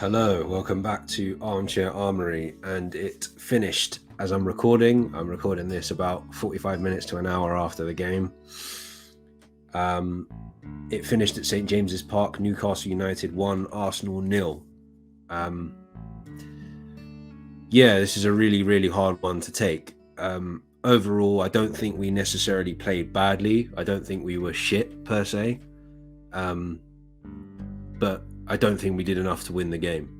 Hello, welcome back to Armchair Armory, and it finished as I'm recording. I'm recording this about 45 minutes to an hour after the game. It finished at St James's Park. Newcastle United 1, Arsenal 0. This is a really, really hard one to take. Overall, I don't think we necessarily played badly. I don't think we were shit per se. But I don't think we did enough to win the game.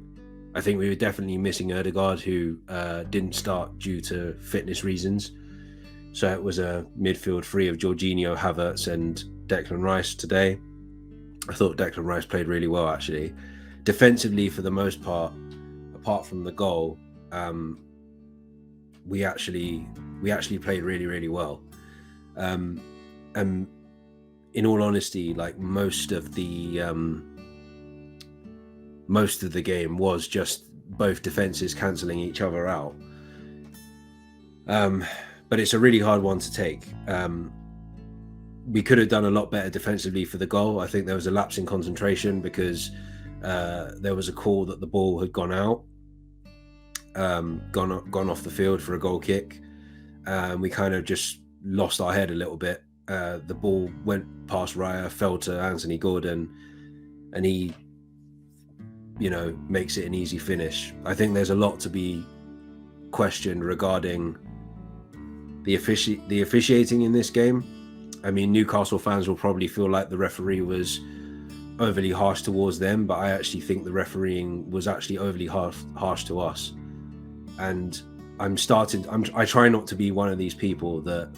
I think we were definitely missing Odegaard, who didn't start due to fitness reasons. So it was a midfield three of Jorginho, Havertz and Declan Rice today. I thought Declan Rice played really well, actually. Defensively, for the most part, apart from the goal, we actually played really, really well. And in all honesty, like most of the game was just both defenses cancelling each other out. But it's a really hard one to take. We could have done a lot better defensively for the goal. I think there was a lapse in concentration because there was a call that the ball had gone out, gone off the field for a goal kick. We kind of just lost our head a little bit. The ball went past Raya, fell to Anthony Gordon, and he makes it an easy finish. I think there's a lot to be questioned regarding the officiating in this game. I mean, Newcastle fans will probably feel like the referee was overly harsh towards them, but I actually think the refereeing was actually overly harsh to us. And I try not to be one of these people that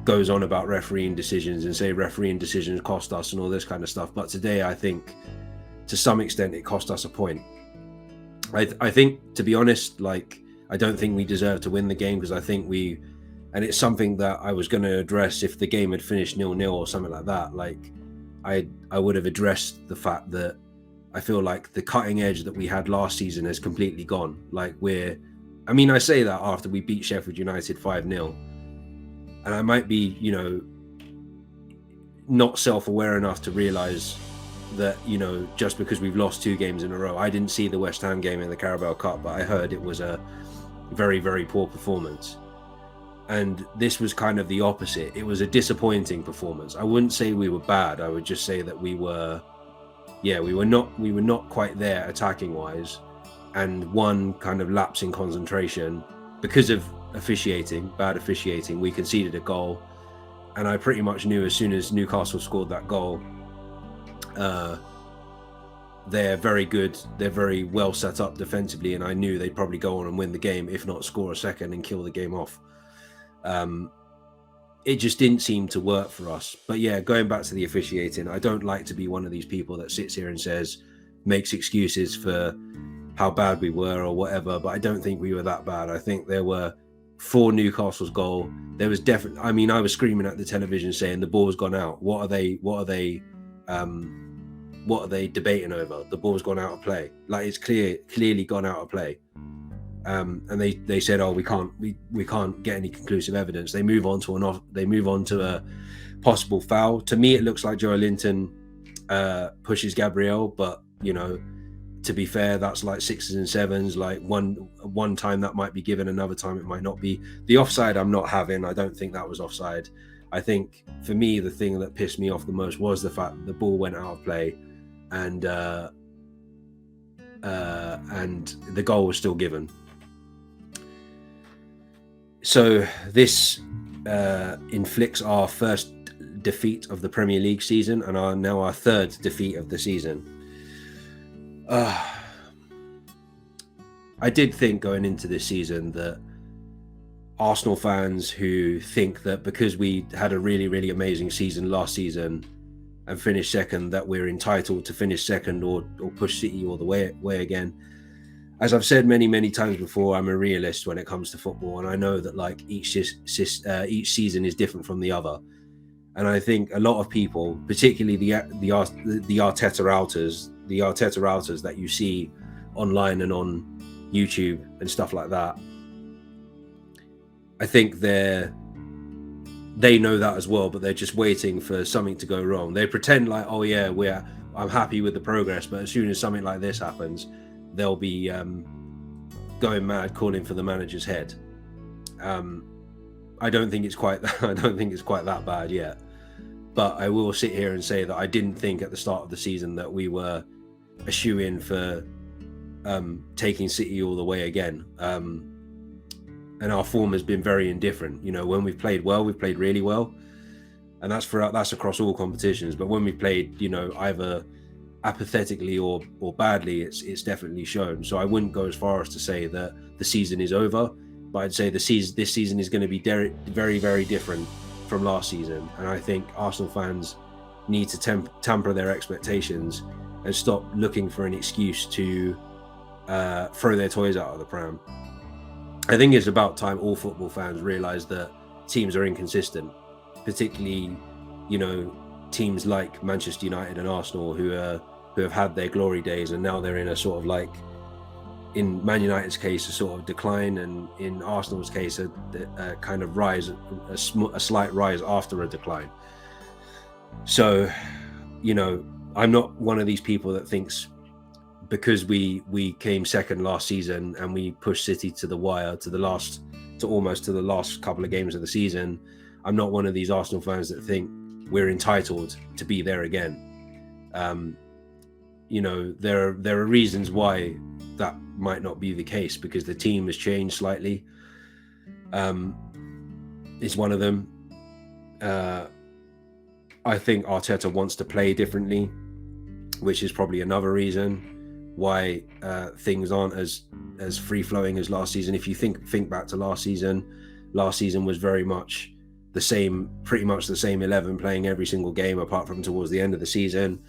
goes on about refereeing decisions and say refereeing decisions cost us and all this kind of stuff. But today, I think to some extent it cost us a point. I think, to be honest, I don't think we deserve to win the game, because I think and it's something that I was going to address if the game had finished 0-0 or something like that. I would have addressed the fact that I feel like the cutting edge that we had last season has completely gone. I say that after we beat Sheffield United 5-0, and I might be, not self-aware enough to realise that, just because we've lost 2 games in a row. I didn't see the West Ham game in the Carabao Cup, but I heard it was a very, very poor performance. And this was kind of the opposite. It was a disappointing performance. I wouldn't say we were bad. I would just say that we were not quite there attacking wise. And one kind of lapse in concentration because of bad officiating. We conceded a goal, and I pretty much knew as soon as Newcastle scored that goal, they're very good. They're very well set up defensively, and I knew they'd probably go on and win the game, if not score a second and kill the game off. It just didn't seem to work for us. But yeah, going back to the officiating, I don't like to be one of these people that sits here and makes excuses for how bad we were or whatever, but I don't think we were that bad. I think there were, for Newcastle's goal, there was definitely, I was screaming at the television saying the ball's gone out. What are they debating over? The ball's gone out of play. It's clearly gone out of play. And they said, we can't get any conclusive evidence. They move on to a possible foul. To me, it looks like Joe Linton pushes Gabriel, but to be fair, that's like 6s and 7s. One time that might be given, another time it might not be. The offside I'm not having. I don't think that was offside. I think for me, the thing that pissed me off the most was the fact that the ball went out of play, and the goal was still given. So this inflicts our first defeat of the Premier League season, and our third defeat of the season. I did think going into this season that Arsenal fans who think that because we had a really, really amazing season last season and finished second, that we're entitled to finish second or push City all the way again. As I've said many, many times before, I'm a realist when it comes to football, and I know that each season is different from the other. And I think a lot of people, particularly the Arteta outers that you see online and on YouTube and stuff like that, I think they know that as well, but they're just waiting for something to go wrong. They pretend I'm happy with the progress, but as soon as something like this happens, they'll be going mad calling for the manager's head. I don't think it's quite that bad yet. But I will sit here and say that I didn't think at the start of the season that we were a shoe-in for taking City all the way again. And our form has been very indifferent. You know, when we've played well, we've played really well. And that's across all competitions. But when we played, you know, either apathetically or badly, it's definitely shown. So I wouldn't go as far as to say that the season is over, but I'd say this season is going to be very, very different from last season. And I think Arsenal fans need to temper their expectations and stop looking for an excuse to throw their toys out of the pram. I think it's about time all football fans realise that teams are inconsistent, particularly, you know, teams like Manchester United and Arsenal who have had their glory days, and now they're in a sort of, like, in Man United's case, a sort of decline, and in Arsenal's case, a kind of rise, a slight rise after a decline. So, you know, I'm not one of these people that thinks because we came second last season and we pushed City to the wire, almost to the last couple of games of the season. I'm not one of these Arsenal fans that think we're entitled to be there again. You know, there are reasons why that might not be the case, because the team has changed slightly. It's one of them. I think Arteta wants to play differently, which is probably another reason why things aren't as free-flowing as last season. If you think back to last season was very much the same, pretty much the same 11 playing every single game apart from towards the end of the season.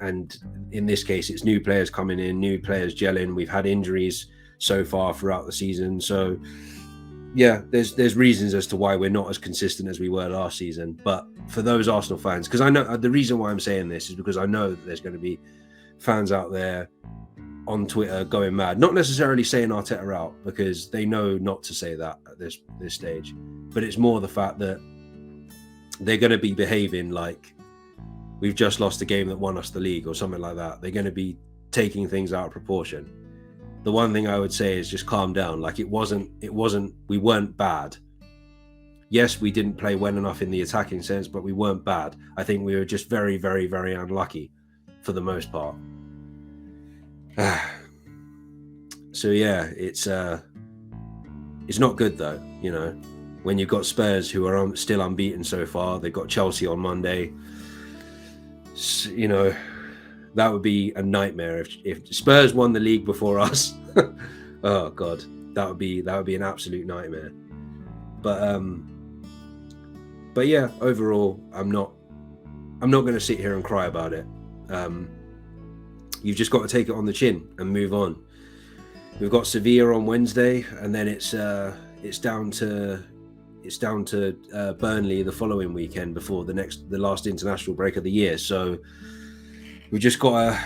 And in this case, it's new players coming in, new players gelling. We've had injuries so far throughout the season. So yeah, there's reasons as to why we're not as consistent as we were last season. But for those Arsenal fans, because I know the reason why I'm saying this is because I know that there's going to be fans out there on Twitter going mad, not necessarily saying Arteta out, because they know not to say that at this stage, but it's more the fact that they're going to be behaving like we've just lost a game that won us the league or something like that. They're going to be taking things out of proportion. The one thing I would say is just calm down. Like, we weren't bad. Yes, we didn't play well enough in the attacking sense, but we weren't bad. I think we were just very, very, very unlucky for the most part. So yeah, it's not good though, you know, when you've got Spurs who are still unbeaten so far. They've got Chelsea on Monday. So, you know, that would be a nightmare if Spurs won the league before us. Oh god, that would be an absolute nightmare. But yeah, overall, I'm not going to sit here and cry about it. You've just got to take it on the chin and move on. We've got Sevilla on Wednesday, and then it's down to Burnley the following weekend before the last international break of the year. So we've just got to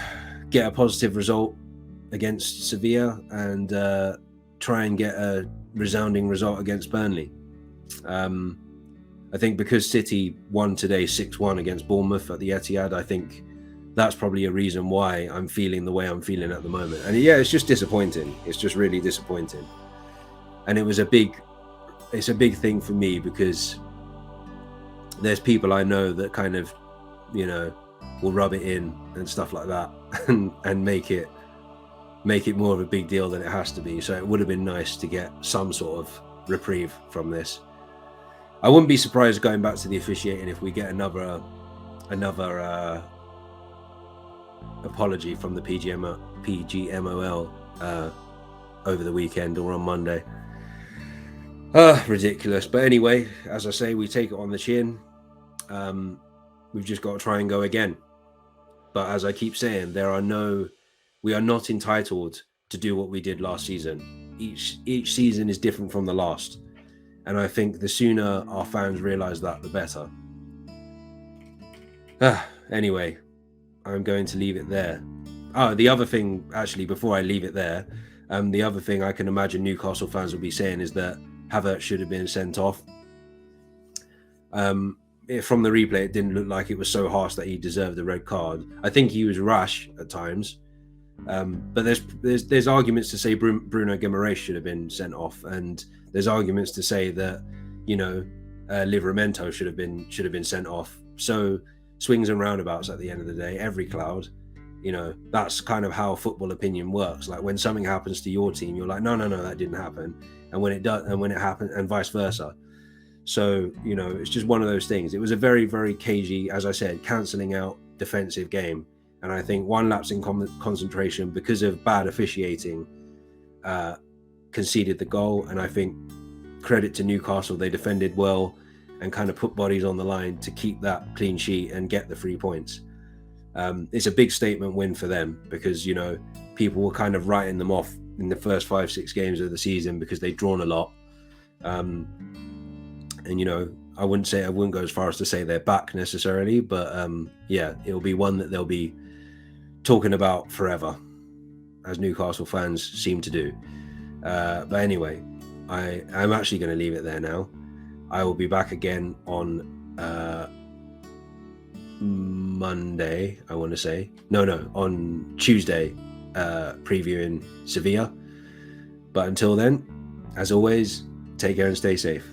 get a positive result against Sevilla and try and get a resounding result against Burnley. I think because City won today 6-1 against Bournemouth at the Etihad, I think that's probably a reason why I'm feeling the way I'm feeling at the moment. And yeah, it's just disappointing. It's just really disappointing. And it's a big thing for me because there's people I know that kind of, you know, will rub it in and stuff like that and make it more of a big deal than it has to be. So it would have been nice to get some sort of reprieve from this. I wouldn't be surprised going back to the officiating if we get another apology from the PGMOL over the weekend or on Monday. Ridiculous. But anyway, as I say, we take it on the chin. We've just got to try and go again. But as I keep saying, we are not entitled to do what we did last season. Each season is different from the last. And I think the sooner our fans realise that, the better. Anyway, I'm going to leave it there. The other thing, actually, before I leave it there, the other thing I can imagine Newcastle fans will be saying is that Havertz should have been sent off. From the replay, it didn't look like it was so harsh that he deserved a red card. I think he was rash at times, But there's arguments to say Bruno Guimaraes should have been sent off, and there's arguments to say that, you know, Livramento should have been sent off. So swings and roundabouts at the end of the day, every cloud. You know, that's kind of how football opinion works. Like when something happens to your team, you're like, no, that didn't happen. And when it does, and when it happened, and vice versa. So, you know, it's just one of those things. It was a very, very cagey, as I said, cancelling out defensive game. And I think one lapse in concentration because of bad officiating conceded the goal. And I think credit to Newcastle, they defended well and kind of put bodies on the line to keep that clean sheet and get the 3 points. It's a big statement win for them because, you know, people were kind of writing them off in the first 5-6 games of the season because they'd drawn a lot. And, you know, I wouldn't go as far as to say they're back necessarily, but yeah, it'll be one that they'll be talking about forever, as Newcastle fans seem to do. But anyway, I'm actually going to leave it there now. I will be back again on Monday, I want to say. No, on Tuesday, previewing Sevilla. But until then, as always, take care and stay safe.